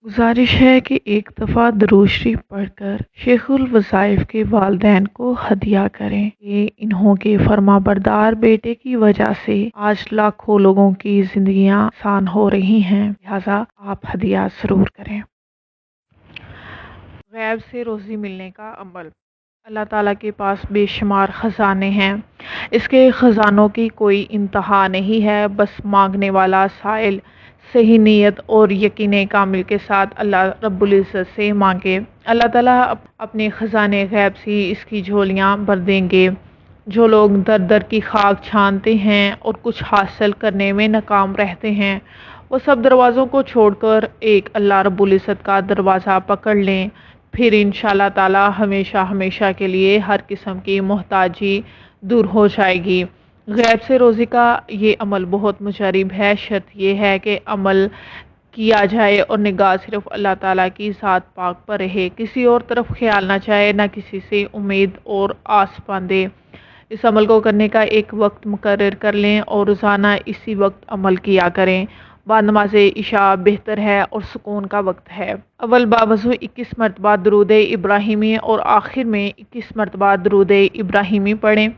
गुजारिश है कि एक दफ़ा दुरूद शरीफ पढ़कर शेख उल वज़ाइफ के वालिदैन को हदिया करें कि इन्हों के फर्माबरदार बेटे की वजह से आज लाखों लोगों की ज़िंदगियां आसान हो रही हैं, लिहाजा आप हदिया ज़रूर करें। गैब से रोज़ी मिलने का अमल। अल्लाह ताला के पास बेशुमार ख़जाने हैं, इसके ख़जानों की कोई इंतहा नहीं है। बस मांगने वाला साइल सही नीयत और यकीन कामिल के साथ अल्लाह रब्बुल इज़्ज़त से मांगे। अल्लाह ताला अपने ख़जाने गैब से इसकी झोलियाँ भर देंगे। जो लोग दर दर की खाक छानते हैं और कुछ हासिल करने में नाकाम रहते हैं, वो सब दरवाज़ों को छोड़कर एक अल्लाह रब्बुल इज़्ज़त का दरवाज़ा पकड़ लें, फिर इंशाअल्लाह ताला हमेशा हमेशा के लिए हर किस्म की मोहताजी दूर हो जाएगी। गैब से रोज़ी का ये अमल बहुत मुजरिब है। शर्त यह है कि अमल किया जाए और निगाह सिर्फ अल्लाह ताला की ज़ात पाक पर रहे, किसी और तरफ ख्याल ना जाए, ना किसी से उम्मीद और आस बांधे। इस अमल को करने का एक वक्त मुकर्रर कर लें और रोज़ाना इसी वक्त अमल किया करें। बाद नमाज इशा बेहतर है और सुकून का वक्त है। अव्वल बावज़ू 21 मरतबा दरूद इब्राहिमी और आखिर में 21 मरतबा दरूद इब्राहिमी पढ़ें।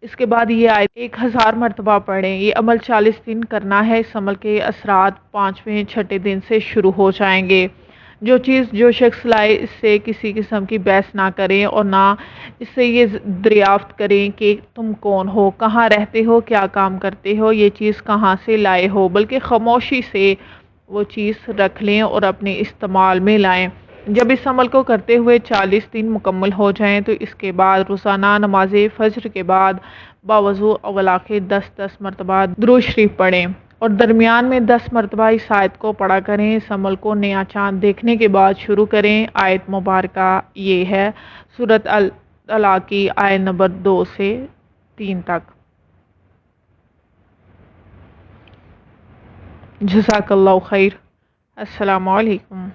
इसके बाद ये आयत 1000 मरतबा पढ़ें। ये अमल 40 दिन करना है। इस अमल के असरात 5वें छठे दिन से शुरू हो जाएंगे। जो चीज़ जो शख्स लाए इससे किसी किस्म की बहस ना करें और ना इससे ये दरियाफ्त करें कि तुम कौन हो, कहाँ रहते हो, क्या काम करते हो, ये चीज़ कहाँ से लाए हो, बल्कि खामोशी से वो चीज़ रख लें और अपने इस्तेमाल में लाएं। जब इस अमल को करते हुए 40 दिन मुकम्मल हो जाएं तो इसके बाद रोज़ाना नमाज फ़ज्र के बाद बावज़ू अव्वल आखिर 10-10 मरतबा दुरूद शरीफ पढ़ें और दरमियान में 10 मरतबा इस आयत को पढ़ा करें। इस अमल को नया चाँद देखने के बाद शुरू करें। आयत मुबारका ये है सूरत अल तलाक की आयत नंबर 2 से 3 तक। जज़ाकल्लाहु खैर। अस्सलामु अलैकुम।